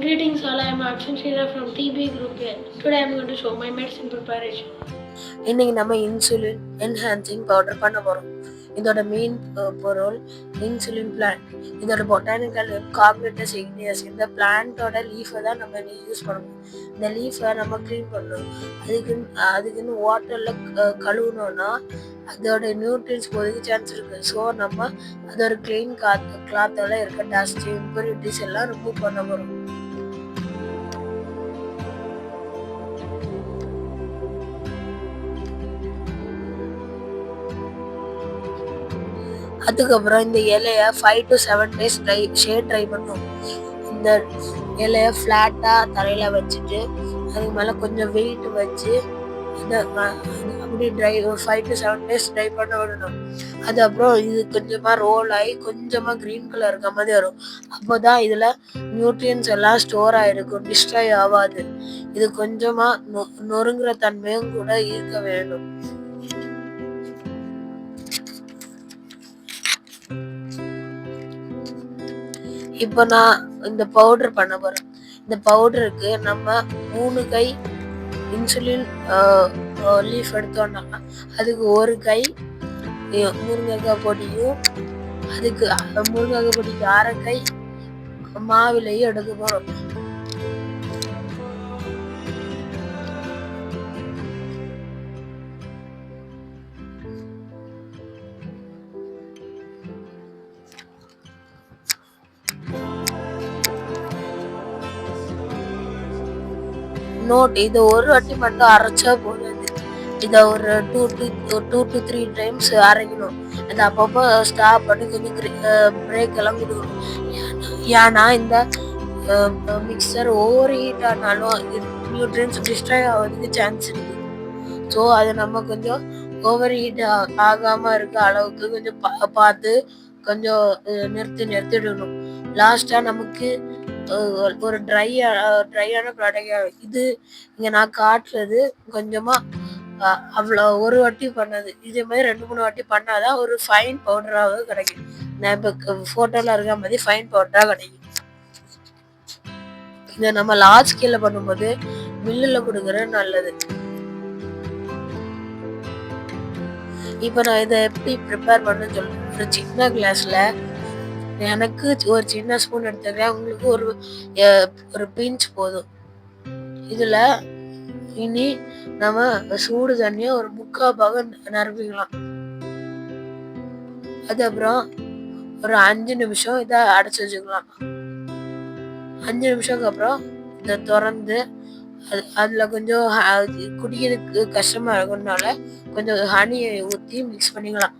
Greetings all, I am Akshan Shrira from TB Group A. Today I am going to show my medicine preparation. இன்னைக்கு நம்ம insulin enhancing powder பண்ண போகிறோம். இதோட main பொருள் insulin plant. இதோட botanical name காக்னேட்டஸ் igneous. இந்த பிளான்ட்டோட லீஃபை தான் நம்ம யூஸ் பண்ணணும். இந்த லீஃபை நம்ம க்ளீன் பண்ணணும். அதுக்குன்னு வாட்டரில் கழுவுனோன்னா அதோட நியூட்ரியன்ஸ் போகிறதுக்கு சான்ஸ் இருக்குது. ஸோ நம்ம அதோட க்ளீன் கிளாத்தோட இருக்க டஸ்ட் இம்ப்யூரிட்டிஸ் எல்லாம் ரிமூவ் பண்ண போகிறோம். அதுக்கப்புறம் இந்த இலையை 5 to 7 days ட்ரை பண்ணும். இந்த இலையை ஃப்ளாட்டாக தரையில் வச்சுட்டு அதுக்கு மேலே கொஞ்சம் வெயிட் வச்சு அப்படி 5 to 7 days ட்ரை பண்ண விடணும். அதுக்கப்புறம் இது கொஞ்சமாக ரோல் ஆகி கொஞ்சமாக க்ரீன் கலர் இருக்க மாதிரி வரும். அப்போ தான் இதில் நியூட்ரியன்ஸ் எல்லாம் ஸ்டோர் ஆகிருக்கும், டிஸ்ட்ராய் ஆகாது. இது கொஞ்சமாக நொறுங்குற தன்மையும் கூட இருக்க வேணும். இப்போ நான் இந்த பவுடர் பண்ண போறேன். இந்த பவுடருக்கு நம்ம 3 கை இன்சுலின் லீஃப் எடுத்தோம்னா அதுக்கு 1 கை முருங்கைக்காய் பொடியும் அதுக்கு முருங்கைக்காய் பொடிக்கு 1/2 கை மாவிலையும் எடுக்க போறோம். நோட், இது ஒரு வாட்டி மட்டும் அரைச்சா போதாது. இதை ஒரு 2 to 3 டைம்ஸ் அரைக்கணும். அது அப்பப்போ ஸ்டாப் பண்ணி கொஞ்சம் பிரேக் எல்லாம் கொடுக்கணும். ஏன்னா இந்த மிக்சர் ஓவர் ஹீட் ஆனாலும் நியூட்ரியன்ஸ் டிஸ்ட்ராய் ஆகிறதுக்கு சான்ஸ் இருக்கு. ஸோ அதை நம்ம கொஞ்சம் ஓவர் ஹீட் ஆகாமல் இருக்க அளவுக்கு கொஞ்சம் பார்த்து கொஞ்சம் நிறுத்திடணும். லாஸ்ட்டாக நமக்கு ஒரு ட்ரையான ப்ராடக்ட் இது இங்கே நான் காட்டுறது கொஞ்சமாக அவ்வளோ ஒரு வாட்டி பண்ணது. இதே மாதிரி 2-3 வாட்டி பண்ணாதான் ஒரு ஃபைன் பவுடராக கிடைக்கும். நான் இப்போ ஃபோட்டோவில் இருக்க மாதிரி ஃபைன் பவுடராக கிடைக்கும். இதை நம்ம லார்ஜ் ஸ்கேலில் பண்ணும்போது மில்லில் கொடுக்குறது நல்லது. இப்போ நான் இதை எப்படி ப்ரிப்பேர் பண்ணணும்னு சொல்லுவேன். ஒரு சின்ன கிளாஸில் எனக்கு ஒரு சின்ன ஸ்பூன் எடுத்துக்கிறேன். உங்களுக்கு ஒரு பிஞ்ச் போதும். இதில் இனி நம்ம சூடு தண்ணியை ஒரு 3/4 பாகம் நிரப்பிக்கலாம். அதுக்கப்புறம் ஒரு 5 நிமிஷம் இதை அடைச்சி வச்சுக்கலாம். 5 நிமிஷத்துக்கு அப்புறம் இதை திறந்து அதில் கொஞ்சம் குடிக்கிறதுக்கு கஷ்டமாக இருக்கிறதுனால கொஞ்சம் ஹனியை ஊற்றி மிக்ஸ் பண்ணிக்கலாம்.